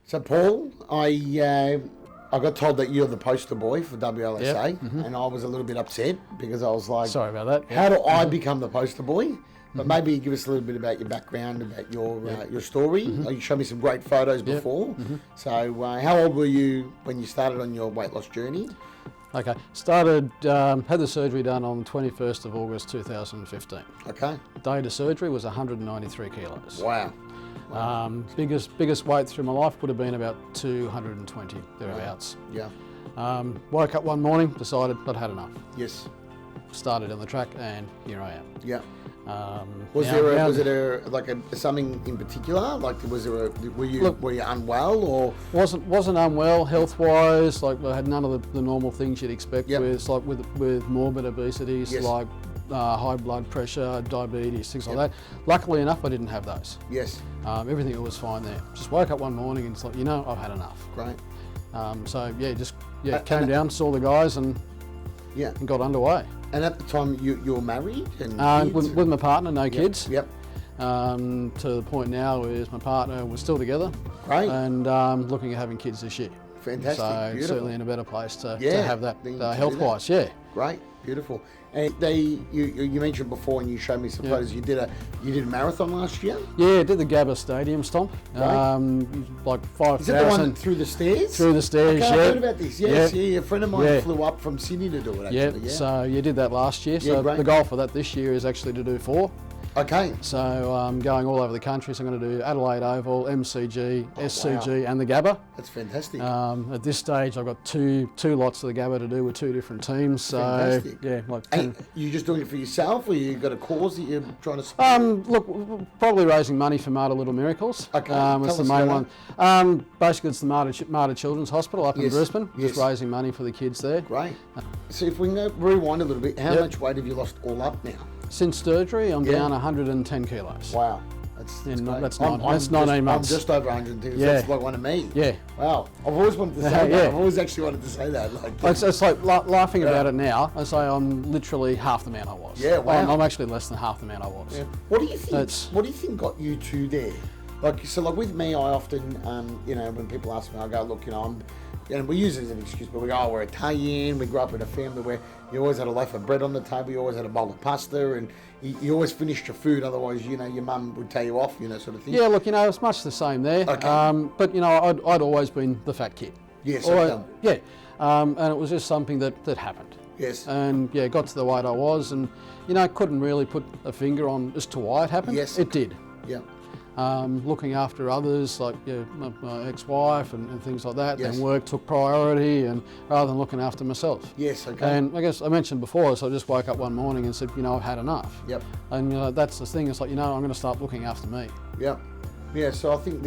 So Paul, I got told that you're the poster boy for WLSA, Yep. and I was a little bit upset because I was like, Sorry about that. how do I become the poster boy? But maybe give us a little bit about your background, about your story. You showed me some great photos before. So how old were you when you started on your weight loss journey? Okay, had the surgery done on the 21st of August 2015. Okay. Date of surgery was 193 kilos. Wow. Biggest weight through my life would have been about 220, thereabouts. Yeah. Woke up one morning, decided I'd had enough. Yes. Started on the track, and here I am. Yeah. Was there something in particular? Like, were you unwell or wasn't unwell health wise? Like, I had none of the normal things you'd expect with morbid obesities, like high blood pressure, diabetes, things like that. Luckily enough, I didn't have those. Yes. Everything was fine there. Just woke up one morning and it's like, I've had enough. Great. Came down, saw the guys, and got underway. And at the time, you were married? And with my partner, no kids. Yep. To the point now is my partner was still together. Great. And looking at having kids this year. Fantastic. So beautiful. certainly in a better place to have that health-wise. Great. Beautiful. And you mentioned before, and you showed me some photos. You did a marathon last year. Yeah, I did the Gabba Stadium stomp. Right. Like 5,000. Is that the one through the stairs? Through the stairs. Okay, I heard about this. Yes, a friend of mine flew up from Sydney to do it. Actually. Yeah. So you did that last year. So the goal for that this year is actually to do 4. Okay. So I'm going all over the country. So I'm going to do Adelaide Oval, MCG, SCG, and the Gabba. That's fantastic. At this stage, I've got two lots of the Gabba to do with 2 different teams. So fantastic. And you just doing it for yourself, or you got a cause that you're trying to support? Look, probably raising money for Marta Little Miracles. Okay. It's the main one. Basically, it's the Marta Children's Hospital up in Brisbane. Just raising money for the kids there. Great. So if we can rewind a little bit, how much weight have you lost all up now? Since surgery, I'm down 110 kilos. Wow. That's 19 months. I'm just over 110. Yeah. That's like one of me. Yeah. Wow. I've always wanted to say that. I've always actually wanted to say that. It's like laughing about it now. I say I'm literally half the man I was. Yeah, wow. I'm actually less than half the man I was. Yeah. What do you think? What do you think got you to there? Like with me, I often, when people ask me, I go, look, and we use it as an excuse, but we go, we're Italian, we grew up in a family where you always had a loaf of bread on the table, you always had a bowl of pasta, and you always finished your food, otherwise, your mum would tell you off, sort of thing. Yeah, look, it's much the same there. Okay. But, I'd always been the fat kid. Yes, yeah. And it was just something that happened. Yes. And, got to the weight I was, and, couldn't really put a finger on as to why it happened. Yes. It did. Yeah. Looking after others, like my ex-wife and things like that, yes. Then work took priority, and rather than looking after myself. Yes, okay. And I guess I mentioned before, so I just woke up one morning and said, I've had enough. Yep. And that's the thing. It's like, I'm going to start looking after me. Yep. Yeah. So I think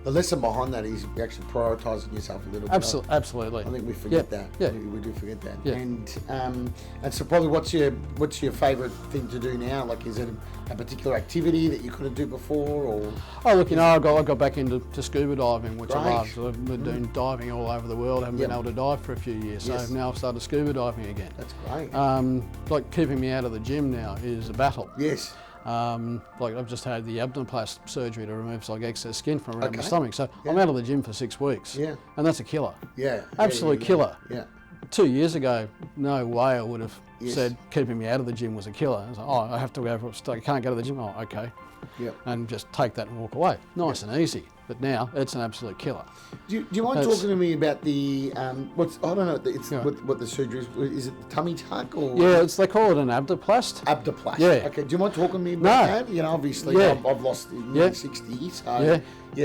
the lesson behind that is actually prioritising yourself a little bit. Absolutely. I think we forget that. Yeah. We do forget that. Yeah. And so probably what's your favourite thing to do now? Like, is it a particular activity that you couldn't do before, or? Oh, look, I got back into scuba diving, which I love. So I've been doing diving all over the world. I haven't been able to dive for a few years, so now I've started scuba diving again. That's great. Like keeping me out of the gym now is a battle. Yes. Like I've just had the abdominoplasty surgery to remove excess skin from around my stomach, so I'm out of the gym for 6 weeks. Yeah. And that's a killer. Yeah. Absolute killer. Yeah. 2 years ago, no way I would have said keeping me out of the gym was a killer. I was like, I have to go, I can't go to the gym. Oh, okay. Yep. And just take that and walk away. Nice and easy. But now it's an absolute killer. Do you mind talking to me about the what the surgery is? Is it the tummy tuck or? Yeah, they call it an abdoplast. Abdoplast. Yeah. Okay. Do you mind talking to me about that? Obviously I've lost nearly 60, so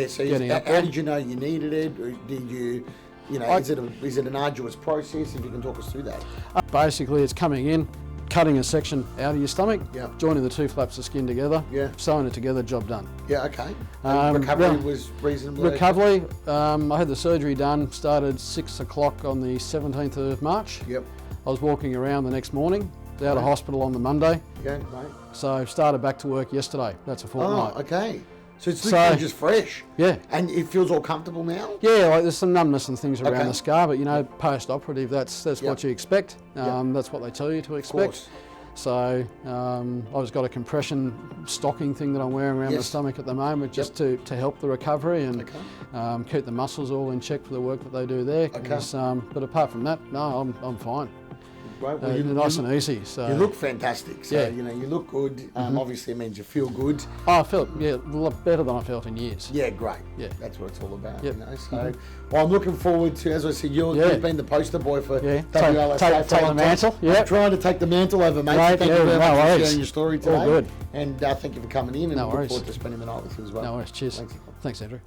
So how did you know you needed it? Or did you? Is it an arduous process? If you can talk us through that. Basically, it's coming in, cutting a section out of your stomach, joining the 2 flaps of skin together, sewing it together, job done. Yeah, okay. Recovery was reasonable? Recovery, I had the surgery done, started 6 o'clock on the 17th of March. Yep. I was walking around the next morning, out of hospital on the Monday. Yeah, right. So started back to work yesterday. That's a fortnight. Oh, okay. So it's literally just fresh. Yeah. And it feels all comfortable now? Yeah, like there's some numbness and things around the scar, but post-operative, that's what you expect. That's what they tell you to expect. So I've just got a compression stocking thing that I'm wearing around my stomach at the moment, just to help the recovery and keep the muscles all in check for the work that they do there. But apart from that, no, I'm fine. Right. Well, nice and easy. So you look fantastic. So you know, you look good. Obviously, it means you feel good. Oh, I felt a lot better than I felt in years. Yeah, great. Yeah, that's what it's all about. You know. So, well, I'm looking forward to, as I said, you've been the poster boy for WLSA. Take the mantle. Yeah, I'm trying to take the mantle over, mate. Great, Thank you very much for worries. sharing your story today. All good. And thank you for coming in. And No look worries. forward to spending the night with you as well. No worries. Cheers. Thanks, Thanks, Andrew.